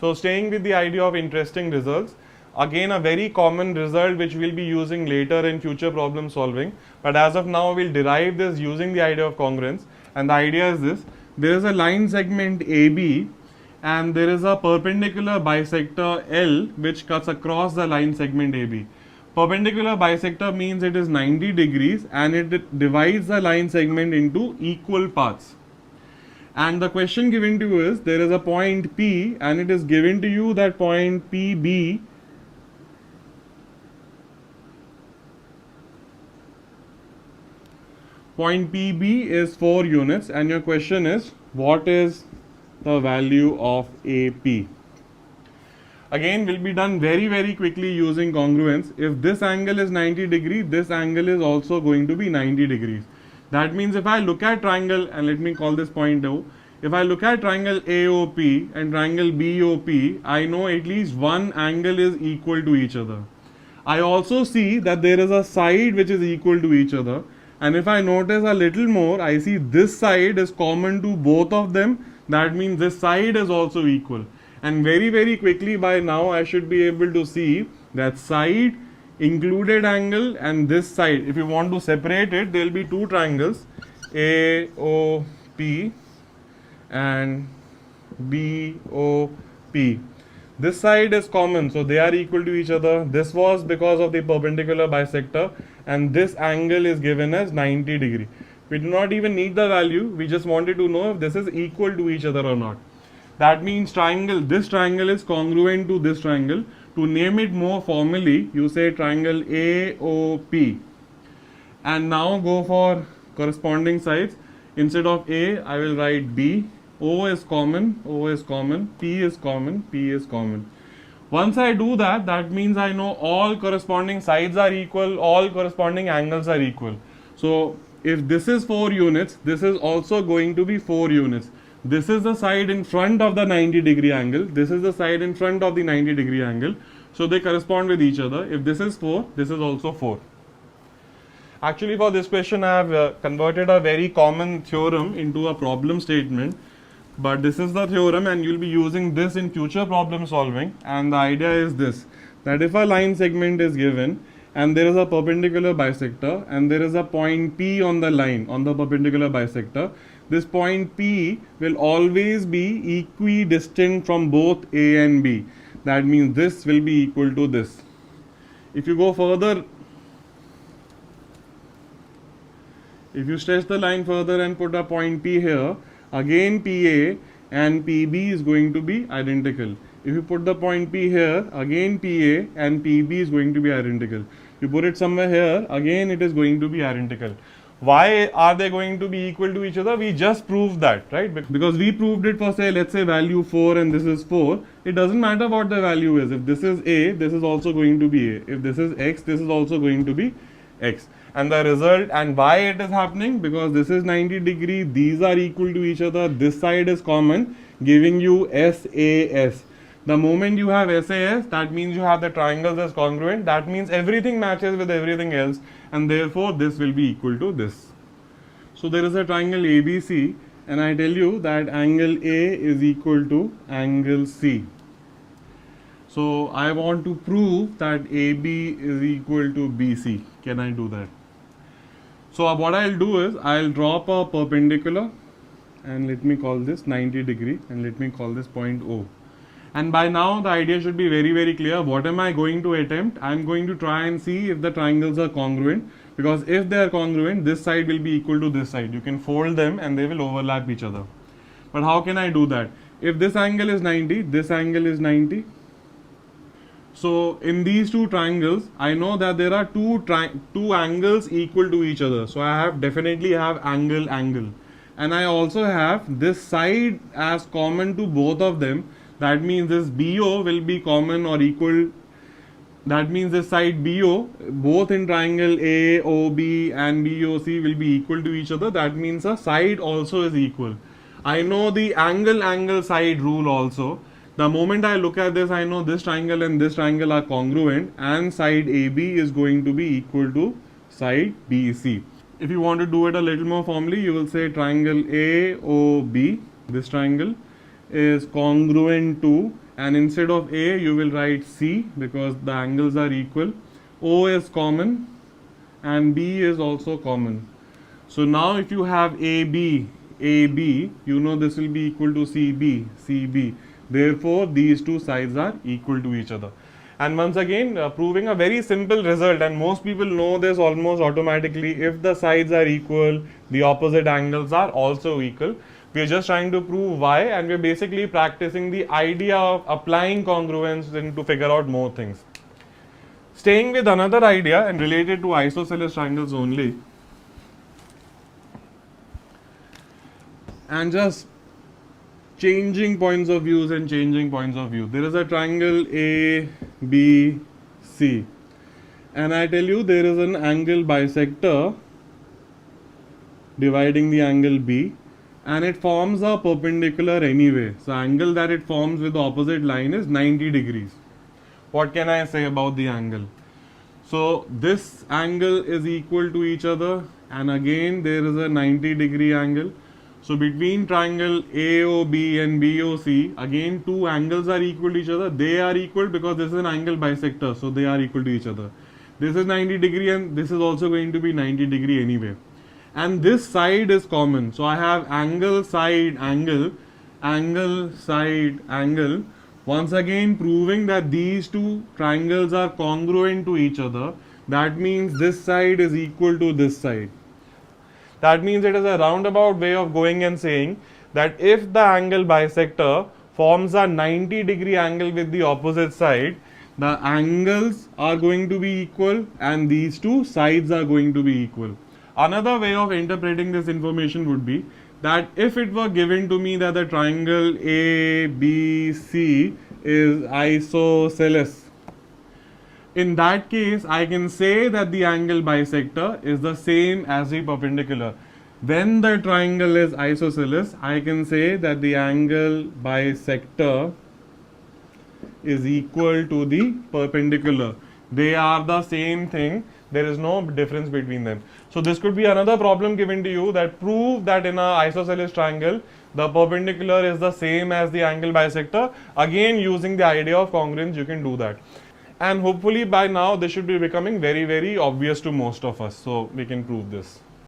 So staying with the idea of interesting results, again a very common result which we'll be using later in future problem solving, but as of now we'll derive this using the idea of congruence. And the idea is this: there is a line segment AB and there is a perpendicular bisector L which cuts across the line segment AB. Perpendicular bisector means it is 90 degrees and it divides the line segment into equal parts. And the question given to you is, there is a point P and it is given to you that point PB is 4 units, and your question is, what is the value of AP? Again, will be done very quickly using congruence. If this angle is 90 degrees, this angle is also going to be 90 degrees. That means if I look at triangle, and let me call this point O, if I look at triangle AOP and triangle BOP, I know at least one angle is equal to each other. I also see that there is a side which is equal to each other, and if I notice a little more, I see this side is common to both of them. That means this side is also equal. And very quickly by now I should be able to see that side, included angle, and this side. If you want to separate it, there will be two triangles, AOP and BOP. This side is common, so they are equal to each other. This was because of the perpendicular bisector, and this angle is given as 90 degree. We do not even need the value, we just wanted to know if this is equal to each other or not. That means this triangle is congruent to this triangle. To name it more formally, you say triangle AOP. And now go for corresponding sides. Instead of A, I will write B. O is common, P is common. Once I do that, that means I know all corresponding sides are equal, all corresponding angles are equal. So if this is 4 units, this is also going to be 4 units. This is the side in front of the 90 degree angle, this is the side in front of the 90 degree angle. So they correspond with each other. If this is 4, this is also 4. Actually, for this question I have converted a very common theorem into a problem statement. But this is the theorem and you will be using this in future problem solving. And the idea is this, that if a line segment is given and there is a perpendicular bisector and there is a point P on the line, on the perpendicular bisector, this point P will always be equidistant from both A and B. That means this will be equal to this. If you go further, if you stretch the line further and put a point P here, again PA and PB is going to be identical. If you put the point P here, again PA and PB is going to be identical. You put it somewhere here, again it is going to be identical. Why are they going to be equal to each other? We just proved that, right? Because we proved it for, say, let's say value 4 and this is 4. It doesn't matter what the value is. If this is A, this is also going to be A. If this is X, this is also going to be X. And the result, and why it is happening, because this is 90 degree, these are equal to each other, this side is common, giving you SAS. The moment you have SAS, that means you have the triangles as congruent, that means everything matches with everything else, and therefore this will be equal to this. So there is a triangle ABC, and I tell you that angle A is equal to angle C. So I want to prove that AB is equal to BC. Can I do that? So what I'll do is, I'll drop a perpendicular and let me call this 90 degree and let me call this point O. And by now the idea should be very clear. What am I going to attempt? I'm going to try and see if the triangles are congruent, because if they are congruent, this side will be equal to this side. You can fold them and they will overlap each other. But how can I do that? If this angle is 90, this angle is 90. So in these two triangles, I know that there are two angles equal to each other. So I definitely have angle, and I also have this side as common to both of them. That means this BO will be common or equal. That means this side BO, both in triangle AOB and BOC, will be equal to each other. That means a side also is equal. I know the angle side rule also. The moment I look at this, I know this triangle and this triangle are congruent, and side AB is going to be equal to side BC. If you want to do it a little more formally, you will say triangle AOB, this triangle, is congruent to, and instead of A you will write C because the angles are equal. O is common and B is also common. So now if you have AB, you know this will be equal to CB. Therefore, these two sides are equal to each other. And once again, proving a very simple result, and most people know this almost automatically. If the sides are equal, the opposite angles are also equal. We are just trying to prove why, and we are basically practicing the idea of applying congruence and to figure out more things. Staying with another idea and related to isosceles triangles only, and just changing points of views and changing points of view. There is a triangle A, B, C, and I tell you there is an angle bisector dividing the angle B, and it forms a perpendicular anyway. So angle that it forms with the opposite line is 90 degrees. What can I say about the angle? So this angle is equal to each other, and again there is a 90-degree angle. So between triangle AOB and BOC, again two angles are equal to each other. They are equal because this is an angle bisector, so they are equal to each other. This is 90 degree and this is also going to be 90 degree anyway. And this side is common. So I have angle, side, angle, angle, side, angle. Once again proving that these two triangles are congruent to each other. That means this side is equal to this side. That means it is a roundabout way of going and saying that if the angle bisector forms a 90-degree angle with the opposite side, the angles are going to be equal and these two sides are going to be equal. Another way of interpreting this information would be that if it were given to me that the triangle ABC is isosceles, in that case, I can say that the angle bisector is the same as the perpendicular. When the triangle is isosceles, I can say that the angle bisector is equal to the perpendicular. They are the same thing. There is no difference between them. So this could be another problem given to you, that prove that in an isosceles triangle, the perpendicular is the same as the angle bisector. Again, using the idea of congruence, you can do that. And hopefully by now this should be becoming very, very obvious to most of us, so we can prove this.